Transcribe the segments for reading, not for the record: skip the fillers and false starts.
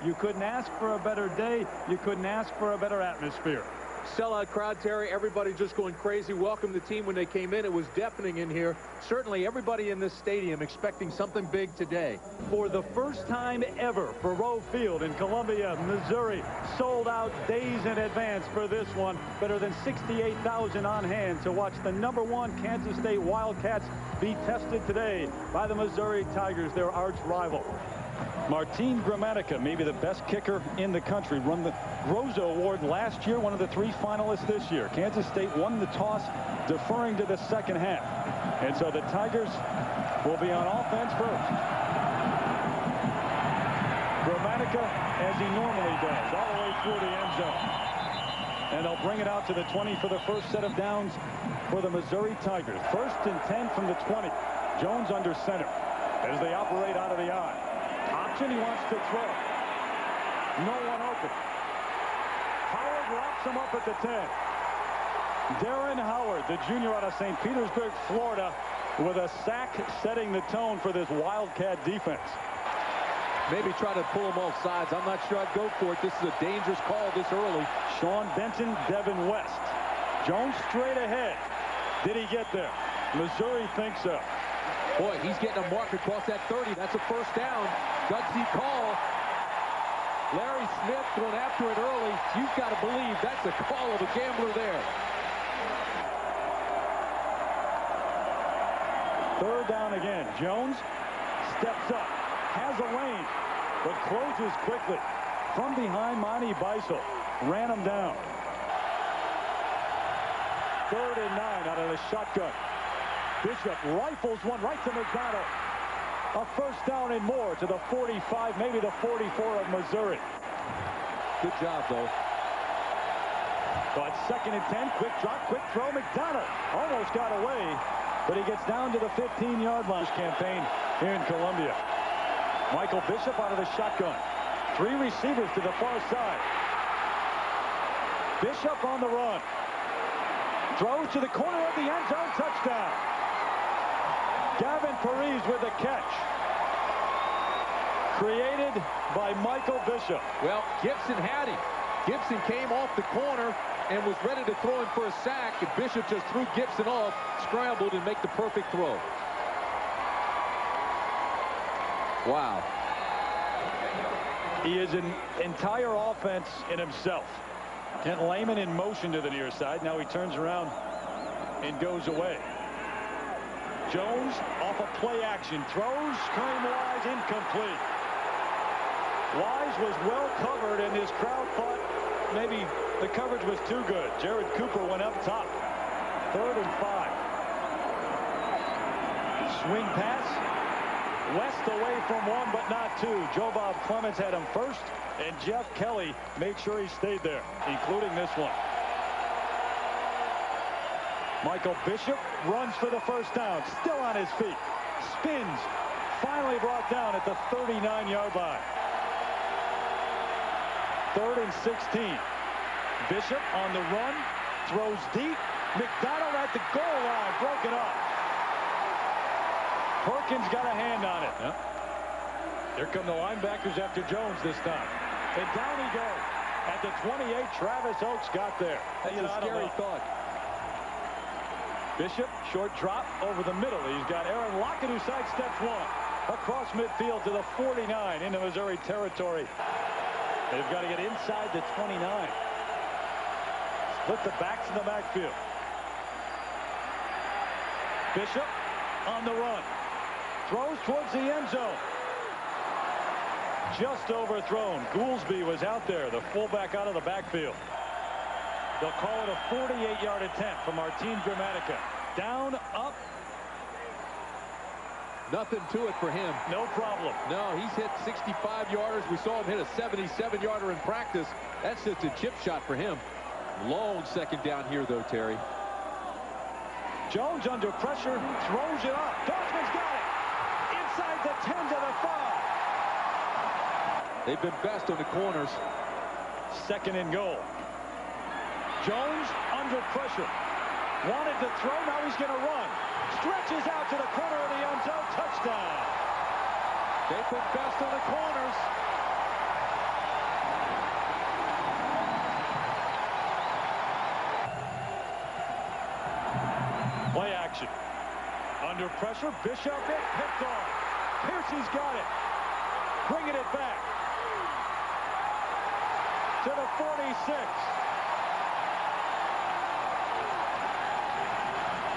You couldn't ask for a better day. You couldn't ask for a better atmosphere. Sellout crowd, Terry. Everybody just going crazy. Welcome the team when they came in. It was deafening in here. Certainly everybody in this stadium expecting something big today. For the first time ever, Faurot Field in Columbia, Missouri, sold out days in advance for this one. Better than 68,000 on hand to watch the #1 Kansas State Wildcats be tested today by the Missouri Tigers, their arch rival. Martin Gramatica, maybe the best kicker in the country, won the Groza Award last year, one of the 3 finalists this year. Kansas State won the toss, deferring to the second half. And so the Tigers will be on offense first. Gramatica, as he normally does, all the way through the end zone. And they'll bring it out to the 20 for the first set of downs for the Missouri Tigers. 1st and 10 from the 20. Jones under center as they operate out of the I. Option, he wants to throw. No one open. Howard wraps him up at the 10. Darren Howard, the junior out of St. Petersburg, Florida, with a sack setting the tone for this Wildcat defense. Maybe try to pull him off sides. I'm not sure I'd go for it. This is a dangerous call this early. Sean Benton, Devin West. Jones straight ahead. Did he get there? Missouri thinks so. Boy, he's getting a mark across that 30. That's a first down. Gutsy call. Larry Smith going after it early. You've got to believe that's a call of a gambler there. 3rd down again. Jones steps up, has a lane, but closes quickly. From behind, Monty Beisel ran him down. 3rd and 9 out of the shotgun. Bishop rifles one right to McDonald. A first down and more to the 45, maybe the 44 of Missouri. Good job, though. But 2nd and 10, quick drop, quick throw. McDonald almost got away, but he gets down to the 15-yard line. Campaign here in Columbia. Michael Bishop out of the shotgun. 3 receivers to the far side. Bishop on the run. Throws to the corner of the end zone. Touchdown. Gavin Parise with a catch. Created by Michael Bishop. Well, Gibson had him. Gibson came off the corner and was ready to throw him for a sack, and Bishop just threw Gibson off, scrambled, and make the perfect throw. Wow. He is an entire offense in himself. Kent Lehman in motion to the near side. Now he turns around and goes away. Jones off a play action. Throws. Kareem Wise incomplete. Wise was well covered, and his crowd thought maybe the coverage was too good. Jared Cooper went up top. 3rd and 5. Swing pass. West away from 1, but not 2. Joe Bob Clements had him first, and Jeff Kelly made sure he stayed there, including this one. Michael Bishop runs for the first down, still on his feet. Spins, finally brought down at the 39-yard line. 3rd and 16. Bishop on the run, throws deep. McDonald at the goal line, broken up. Perkins got a hand on it. Yep. Here come the linebackers after Jones this time. And down he goes. At the 28, Travis Oakes got there. That's a scary thought. Bishop, short drop over the middle. He's got Aaron Lockett, who sidesteps one. Across midfield to the 49 into Missouri territory. They've got to get inside the 29. Split the backs in the backfield. Bishop on the run. Throws towards the end zone. Just overthrown. Goolsby was out there, the fullback out of the backfield. They'll call it a 48-yard attempt from Martin Gramatica. Down, up. Nothing to it for him. No problem. No, he's hit 65-yarders. We saw him hit a 77-yarder in practice. That's just a chip shot for him. Long second down here, though, Terry. Jones under pressure, throws it up. Dodgeman's got it. Inside the 10 to the 5. They've been best on the corners. 2nd and goal. Jones under pressure. Wanted to throw, now he's going to run. Stretches out to the corner of the end zone. Touchdown. They've been best on the corners. Play action. Under pressure, Bishop it picked off. Piercy's got it. Bringing it back to the 46.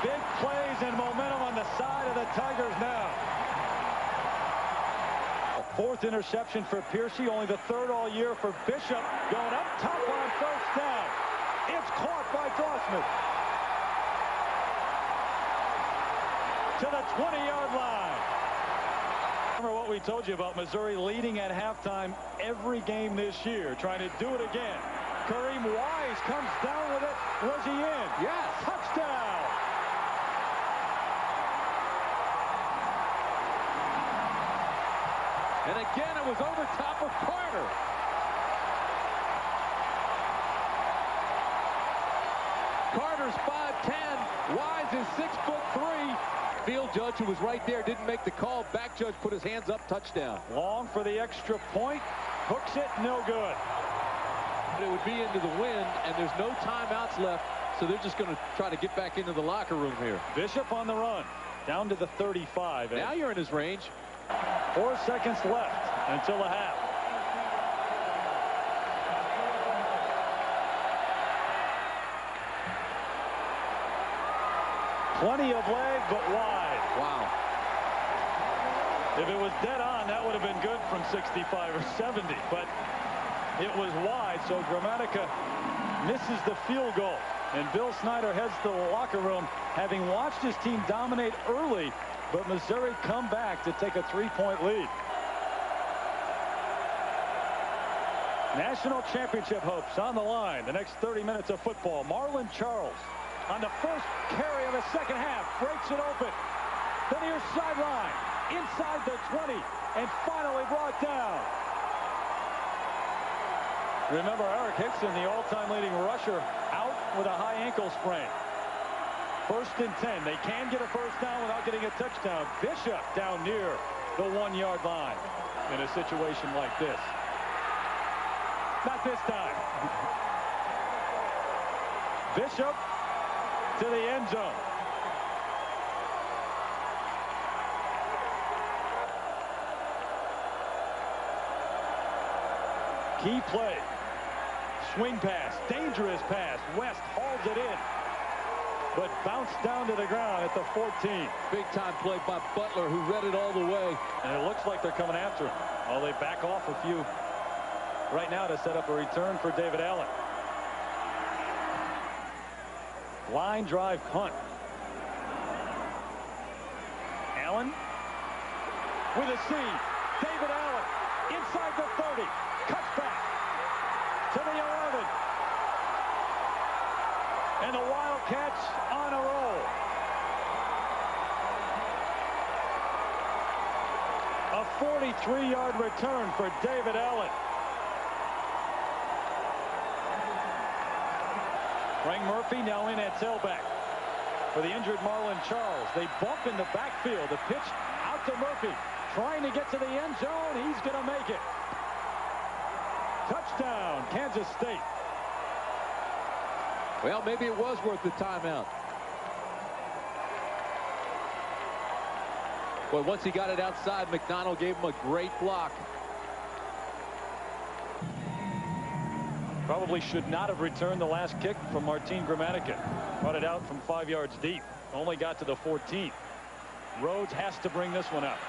Big plays and momentum on the side of the Tigers now. A fourth interception for Piercy, only the third all year for Bishop. Going up top on first down. It's caught by Grossman. To the 20-yard line. Remember what we told you about Missouri leading at halftime every game this year, trying to do it again. Kareem Wise comes down with it. Was he in? Yes. Touchdown. And again, it was over top of Carter. Carter's 5'10". Wise is 6'3". Field judge, who was right there, didn't make the call. Back judge put his hands up. Touchdown. Long for the extra point. Hooks it. No good. It would be into the wind, and there's no timeouts left, so they're just going to try to get back into the locker room here. Bishop on the run. Down to the 35. Now you're in his range. 4 seconds left until the half. Plenty of leg, but wide. Wow. If it was dead on, that would have been good from 65 or 70, but it was wide, so Gramatica misses the field goal. And Bill Snyder heads to the locker room, having watched his team dominate early, but Missouri come back to take a 3-point lead. National championship hopes on the line. The next 30 minutes of football. Marlon Charles on the first carry of the second half breaks it open. The near sideline, inside the 20, and finally brought down. Remember, Eric Hickson, the all-time leading rusher, out with a high ankle sprain. 1st and 10. They can get a first down without getting a touchdown. Bishop down near the 1-yard line in a situation like this. Not this time. Bishop to the end zone. Key play. Swing pass. Dangerous pass. West hauls it in, but bounced down to the ground at the 14. Big time play by Butler, who read it all the way. And it looks like they're coming after him. Well, they back off a few right now to set up a return for David Allen. Line drive punt. Allen with a seam. David Allen inside the 30. Cuts back to the 11. And the Wildcats on a roll. A 43-yard return for David Allen. Frank Murphy now in at tailback for the injured Marlon Charles. They bump in the backfield. The pitch out to Murphy, trying to get to the end zone. He's going to make it. Touchdown, Kansas State. Well, maybe it was worth the timeout. Well, once he got it outside, McDonald gave him a great block. Probably should not have returned the last kick from Martin Gramatica. Brought it out from 5 yards deep. Only got to the 14. Rhodes has to bring this one out.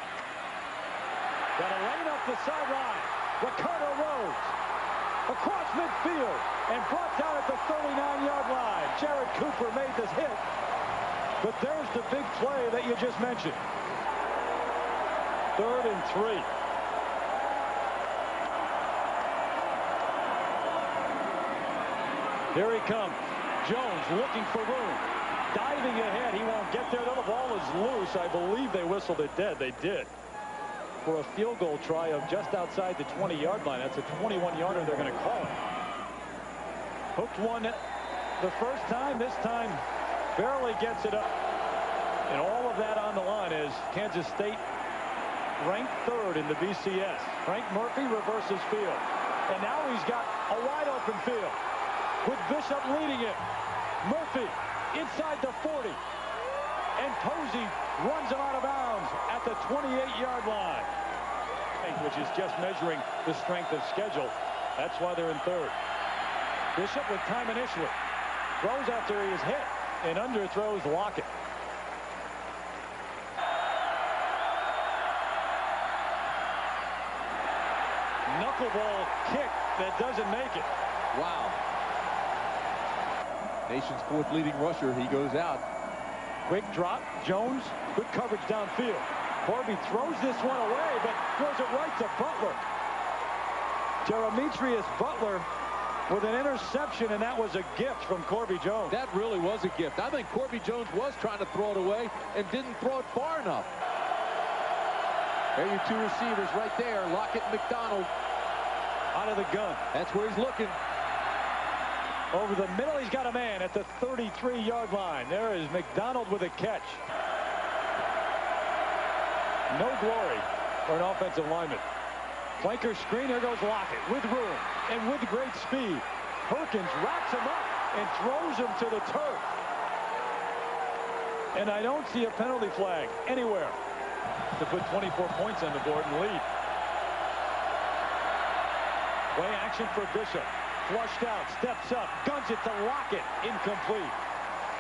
Got a lane up the sideline. Ricardo Rhodes across midfield and brought down at the 39-yard line. Jared Cooper made this hit. But there's the big play that you just mentioned. 3rd and 3. Here he comes. Jones looking for room. Diving ahead. He won't get there. The ball is loose. I believe they whistled it dead. They did. For a field goal try of just outside the 20-yard line. That's a 21-yarder they're going to call it. Hooked one the first time. This time barely gets it up. And all of that on the line is Kansas State ranked 3rd in the BCS. Frank Murphy reverses field. And now he's got a wide open field with Bishop leading it. Murphy inside the 40. And Posey runs him out of bounds at the 28-yard line. Which is just measuring the strength of schedule. That's why they're in third. Bishop with time initially. Throws after he is hit and underthrows Lockett. Knuckleball kick that doesn't make it. Wow. Nation's fourth leading rusher. He goes out. Quick drop. Jones. Good coverage downfield. Corby throws this one away, but throws it right to Butler. Jeremetrius Butler with an interception, and that was a gift from Corby Jones. That really was a gift. I think Corby Jones was trying to throw it away and didn't throw it far enough. There are your two receivers right there, Lockett and McDonald. Out of the gun. That's where he's looking. Over the middle, he's got a man at the 33-yard line. There is McDonald with a catch. No glory for an offensive lineman. Flanker screen. There goes Lockett with room and with great speed. Perkins wraps him up and throws him to the turf. And I don't see a penalty flag anywhere to put 24 points on the board and lead. Play action for Bishop. Flushed out, steps up, guns it to Lockett. Incomplete.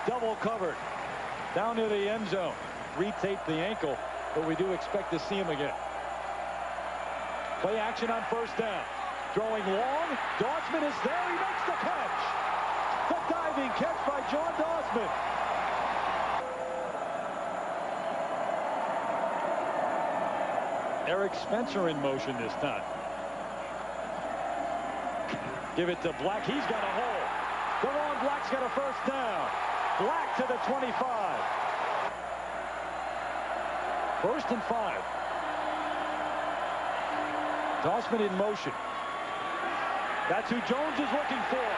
Double covered. Down to the end zone. Retaped the ankle, but we do expect to see him again. Play action on first down. Throwing long. Dossman is there. He makes the catch. The diving catch by John Dossman. Eric Spencer in motion this time. Give it to Black. He's got a hole. DeVon Black's got a first down. Black to the 25. First and 5. Dossman in motion. That's who Jones is looking for.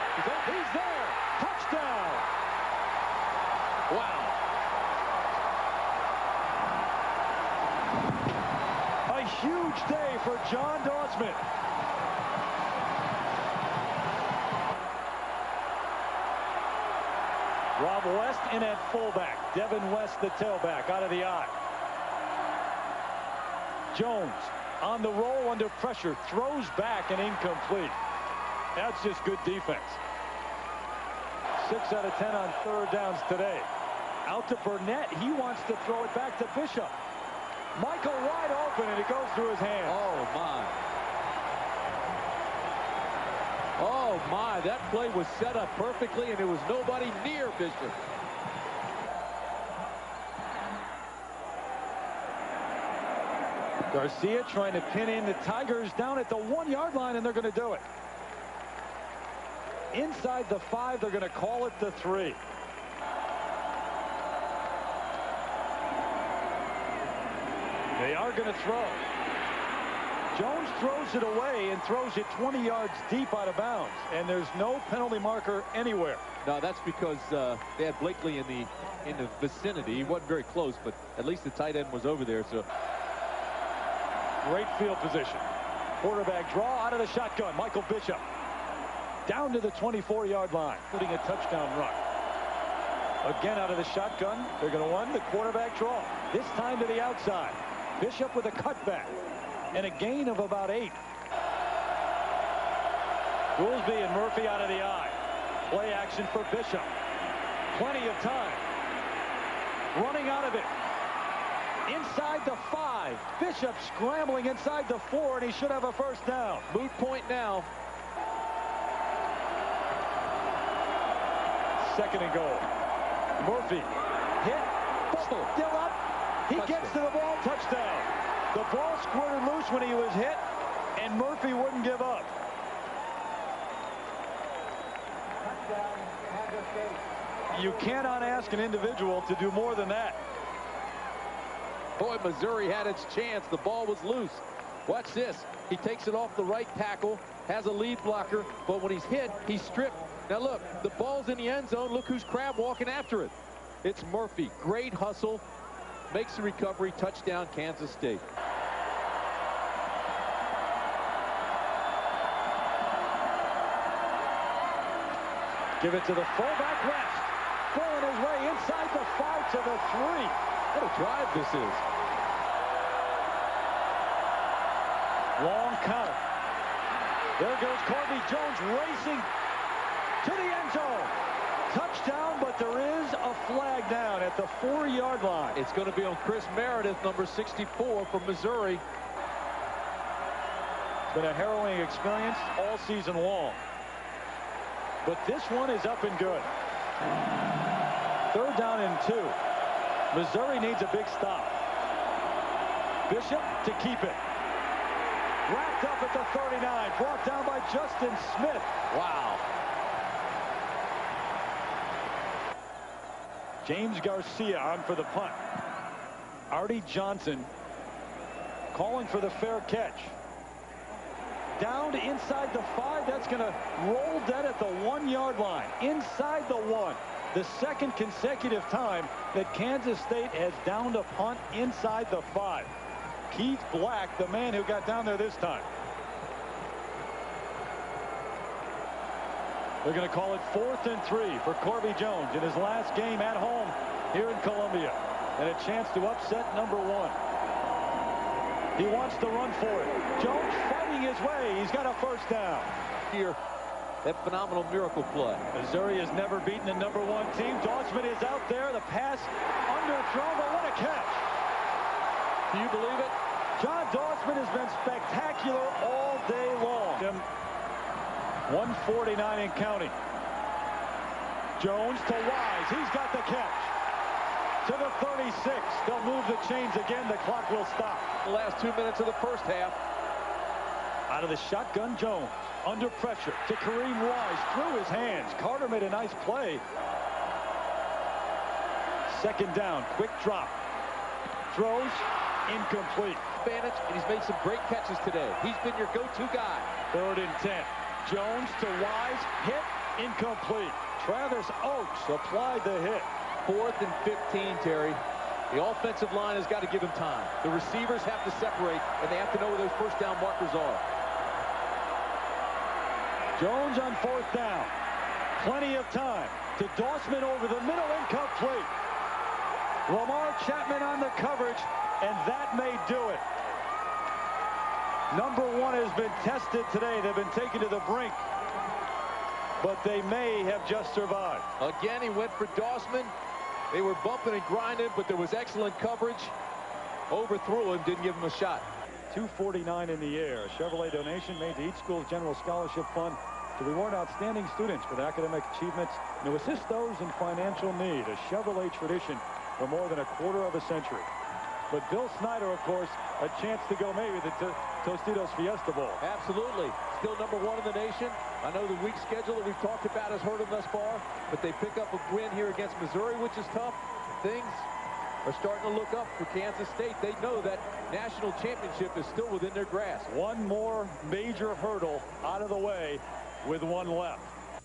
He's there. Touchdown. Wow. A huge day for John Dossman. Rob West in at fullback. Devin West the tailback out of the I. Jones on the roll under pressure. Throws back and incomplete. That's just good defense. 6 out of 10 on third downs today. Out to Burnett. He wants to throw it back to Bishop. Michael wide open, and it goes through his hands. Oh, my. Oh, my. That play was set up perfectly, and there was nobody near Bishop. Garcia trying to pin in the Tigers down at the 1-yard line, and they're going to do it. Inside the 5, they're going to call it the 3. They are going to throw. Jones throws it away and throws it 20 yards deep out of bounds, and there's no penalty marker anywhere. No, that's because they had Blakely in the vicinity. He wasn't very close, but at least the tight end was over there. So great field position. Quarterback draw out of the shotgun. Michael Bishop down to the 24-yard line, putting a touchdown run. Again out of the shotgun. They're going to run the quarterback draw. This time to the outside. Bishop with a cutback and a gain of about 8. Goolsby and Murphy out of the I. Play action for Bishop. Plenty of time. Running out of it. Inside the 5. Bishop scrambling inside the 4, and he should have a first down. Moot point now. Second and goal. Murphy hit. Still up. He gets to the ball. Touchdown. The ball squirted loose when he was hit, and Murphy wouldn't give up. You cannot ask an individual to do more than that. Boy, Missouri had its chance. The ball was loose. Watch this. He takes it off the right tackle, has a lead blocker, but when he's hit, he's stripped. Now look, the ball's in the end zone. Look who's crab walking after it. It's Murphy. Great hustle. Makes the recovery. Touchdown, Kansas State. Give it to the fullback West. pulling his way inside the 5 to the 3. What a drive this is. Long count. There goes Corby Jones racing to the end zone. Touchdown, but there is a flag down at the 4-yard line. It's going to be on Chris Meredith, number 64 from Missouri. It's been a harrowing experience all season long. But this one is up and good. 3rd down and 2. Missouri needs a big stop. Bishop to keep it. Wrapped up at the 39. Brought down by Justin Smith. Wow. James Garcia on for the punt. Artie Johnson calling for the fair catch. Down to inside the 5. That's going to roll dead at the 1-yard line. Inside the 1. The second consecutive time that Kansas State has downed a punt inside the 5. Keith Black, the man who got down there this time. They're going to call it 4th and 3 for Corby Jones in his last game at home here in Columbia. And a chance to upset number 1. He wants to run for it. Jones fighting his way. He's got a first down. Here, that phenomenal miracle play. Missouri has never beaten a number 1 team. Dossman is out there. The pass underthrown, but what a catch. Do you believe it? John Dossman has been spectacular all day long. 149 and counting. Jones to Wise. He's got the catch. To the 36. They'll move the chains again. The clock will stop. The last 2 minutes of the first half. Out of the shotgun, Jones. Under pressure to Kareem Wise. Through his hands. Carter made a nice play. 2nd down. Quick drop. Throws. Incomplete. Advantage, and he's made some great catches today. He's been your go-to guy. 3rd and 10. Jones to Wise. Hit. Incomplete. Travis Oaks applied the hit. 4th and 15, Terry. The offensive line has got to give him time. The receivers have to separate, and they have to know where those first down markers are. Jones on 4th down. Plenty of time. To Dossman over the middle, incomplete. Lamar Chapman on the coverage, and that may do it. Number 1 has been tested today. They've been taken to the brink, but they may have just survived. Again, he went for Dossman. They were bumping and grinding, but there was excellent coverage. Overthrew him, didn't give him a shot. $249 in the air. A Chevrolet donation made to each school's general scholarship fund to reward outstanding students for their academic achievements and to assist those in financial need. A Chevrolet tradition for more than a quarter of a century. But Bill Snyder, of course, a chance to go maybe the Tostitos Fiesta Bowl. Absolutely. Still number 1 in the nation. I know the weak schedule that we've talked about has hurt them thus far, but they pick up a win here against Missouri, which is tough. Things are starting to look up for Kansas State. They know that national championship is still within their grasp. One more major hurdle out of the way with 1 left.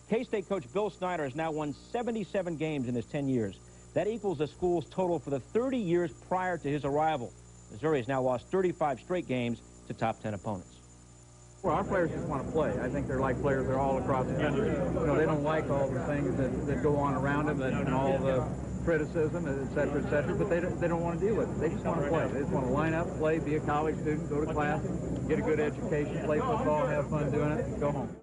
K-State coach Bill Snyder has now won 77 games in his 10 years. That equals the school's total for the 30 years prior to his arrival. Missouri has now lost 35 straight games to top 10 opponents. Well, our players just want to play. I think they're like players. They're all across the country. You know, they don't like all the things that go on around them and all the criticism, et cetera, but they don't want to deal with it. They just want to play. They just want to line up, play, be a college student, go to class, get a good education, play football, have fun doing it, go home.